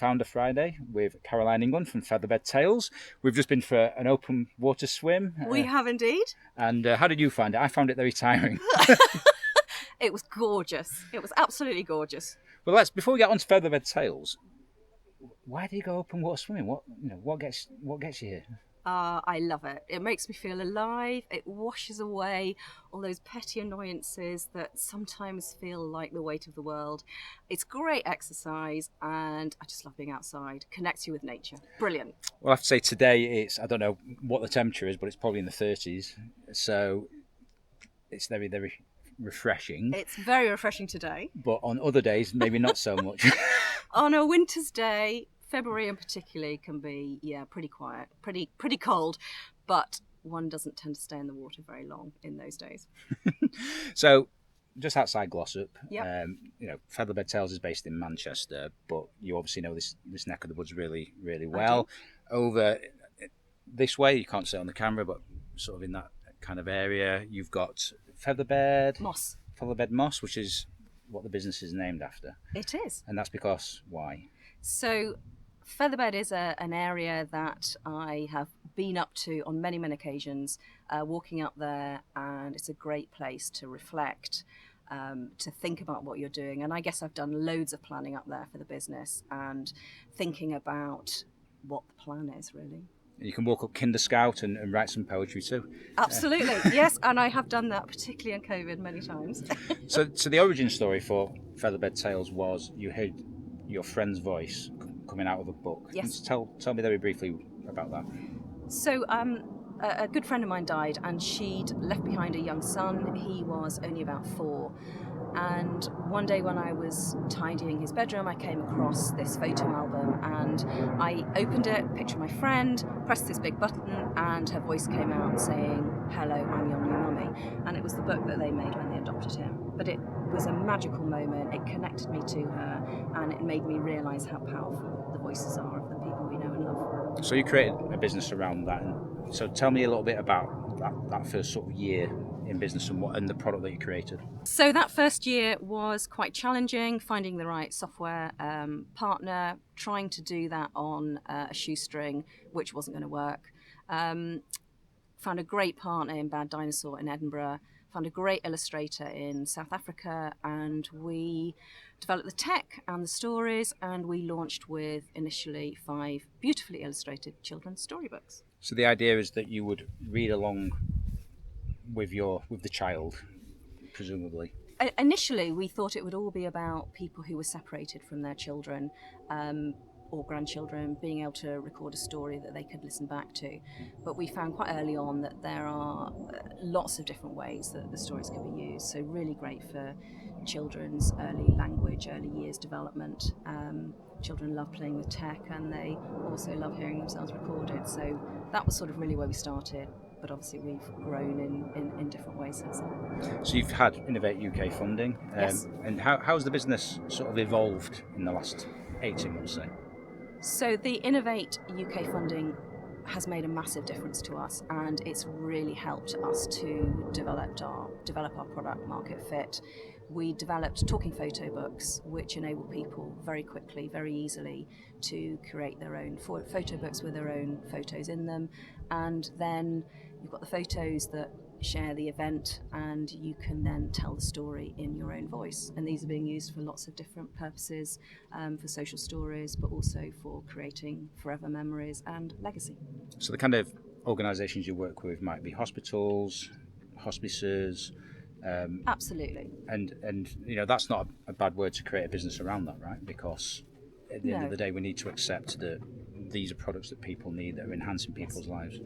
Founder Friday with Caroline England from Featherbed Tales. We've just been for an open water swim. We have indeed. And how did you find it? I found it very tiring. It was gorgeous. It was absolutely gorgeous. Well, before we get on to Featherbed Tales, why do you go open water swimming? What gets you here? I love it. It makes me feel alive. It washes away all those petty annoyances that sometimes feel like the weight of the world. It's great exercise, and I just love being outside. Connects you with nature. Brilliant. Well, I have to say today I don't know what the temperature is, but it's probably in the 30s. So it's very, very refreshing. It's very refreshing today. But on other days, maybe not so much. On a winter's day, February in particular can be, pretty quiet, pretty cold, but one doesn't tend to stay in the water very long in those days. So, just outside Glossop, Yep. Featherbed Tales is based in Manchester, but you obviously know this neck of the woods really, really well. Over this way, you can't see it on the camera, but sort of in that kind of area, you've got Featherbed Moss, which is what the business is named after. It is. And that's because why? So Featherbed is an area that I have been up to on many, many occasions, walking up there, and it's a great place to reflect, to think about what you're doing. And I guess I've done loads of planning up there for the business and thinking about what the plan is, really. You can walk up Kinder Scout and write some poetry too. Absolutely, yes, and I have done that, particularly in COVID, many times. So the origin story for Featherbed Tales was you heard your friend's voice coming out of a book. Yes. Tell me very briefly about that. So a good friend of mine died, and she'd left behind a young son. He was only about 4. And one day when I was tidying his bedroom, I came across this photo album, and I opened it, pictured my friend, pressed this big button, and her voice came out saying, "Hello, I'm your new mummy." And it was the book that they made when they adopted him. But it was a magical moment. It connected me to her, and it made me realise how powerful the voices are of the people we know and love. So you created a business around that, and so tell me a little bit about that first sort of year in business and the product that you created. So that first year was quite challenging, finding the right software partner, trying to do that on a shoestring, which wasn't going to work. Found a great partner in Bad Dinosaur in Edinburgh, found a great illustrator in South Africa, and we developed the tech and the stories, and we launched with initially 5 beautifully illustrated children's storybooks. So the idea is that you would read along with the child, presumably. Initially, we thought it would all be about people who were separated from their children or grandchildren being able to record a story that they could listen back to. But we found quite early on that there are lots of different ways that the stories can be used. So really great for children's early language, early years development. Children love playing with tech, and they also love hearing themselves recorded. So that was sort of really where we started. But obviously we've grown in different ways since then. So you've had Innovate UK funding. Yes. And how's the business sort of evolved in the last 18 months, say? So the Innovate UK funding has made a massive difference to us, and it's really helped us to develop our product market fit. We developed talking photo books, which enable people very quickly, very easily to create their own photo books with their own photos in them. And then you've got the photos that share the event, and you can then tell the story in your own voice. And these are being used for lots of different purposes, for social stories, but also for creating forever memories and legacy. So the kind of organisations you work with might be hospitals, hospices. Absolutely. And that's not a bad word to create a business around that, right? Because at the end of the day, we need to accept that these are products that people need, that are enhancing people's lives.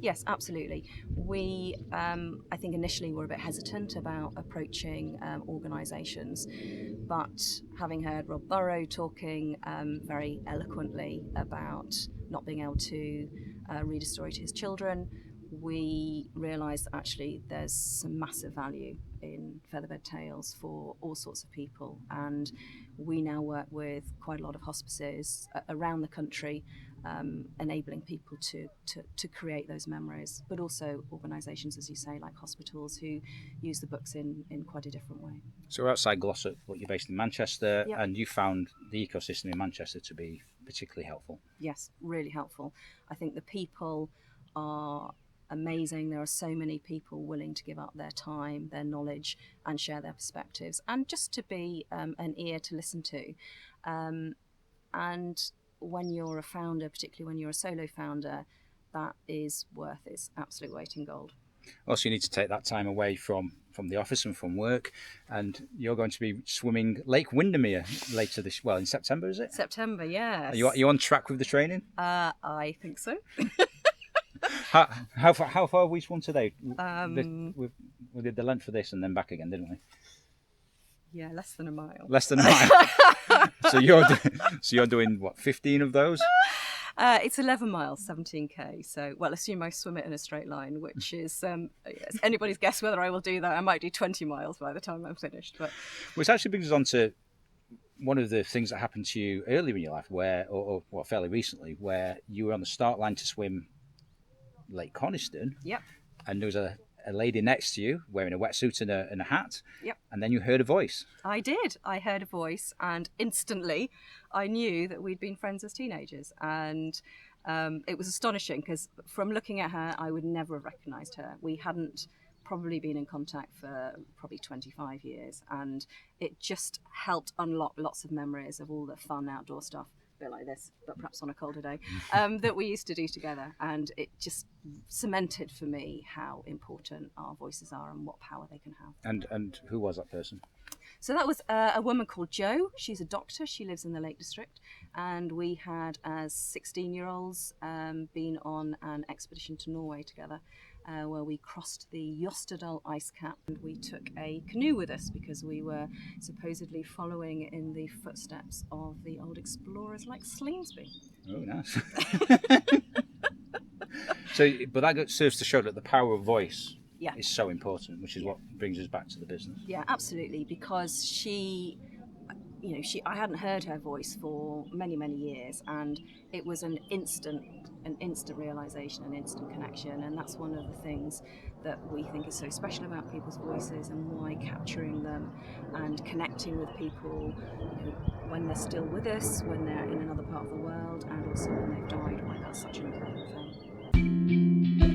Yes, absolutely. We, I think initially were a bit hesitant about approaching organisations, but having heard Rob Burrow talking very eloquently about not being able to read a story to his children, we realised that actually there's some massive value in Featherbed Tales for all sorts of people, and we now work with quite a lot of hospices around the country, enabling people to create those memories, but also organisations, as you say, like hospitals, who use the books in quite a different way. So we're outside Glossop, but you're based in Manchester, Yep. and you found the ecosystem in Manchester to be particularly helpful. Yes, really helpful. I think the people are amazing. There are so many people willing to give up their time, their knowledge, and share their perspectives, and just to be an ear to listen to. And when you're a founder, particularly when you're a solo founder, that is worth its absolute weight in gold. Also, you need to take that time away from the office and from work, and you're going to be swimming Lake Windermere later in September, is it? September, yes. Are you on track with the training? I think so. How far have we swum today? We did the length for this and then back again, didn't we? Yeah, less than a mile. Less than a mile. So you're doing what, 15 of those? It's 11 miles, 17k. So, well, assume I swim it in a straight line, which is it's anybody's guess whether I will do that. I might do 20 miles by the time I'm finished. But which actually brings us on to one of the things that happened to you earlier in your life, or fairly recently, where you were on the start line to swim Lake Coniston. Yep. And there was a lady next to you wearing a wetsuit and a hat. Yep. And then you heard a voice. I did. I heard a voice, and instantly I knew that we'd been friends as teenagers. And it was astonishing because from looking at her, I would never have recognised her. We hadn't probably been in contact for probably 25 years, and it just helped unlock lots of memories of all the fun outdoor stuff, a bit like this, but perhaps on a colder day, that we used to do together. And it just cemented for me how important our voices are and what power they can have. And who was that person? So that was a woman called Jo. She's a doctor. She lives in the Lake District. And we had, as 16-year-olds, been on an expedition to Norway together, where we crossed the Jostedal ice cap, and we took a canoe with us because we were supposedly following in the footsteps of the old explorers like Slingsby. Oh, nice. But that serves to show that the power of voice is so important, which is what brings us back to the business. Yeah, absolutely, because I hadn't heard her voice for many, many years, and it was an instant realization, an instant connection. And that's one of the things that we think is so special about people's voices, and why capturing them and connecting with people, when they're still with us, when they're in another part of the world, and also when they've died, why that's such an important thing.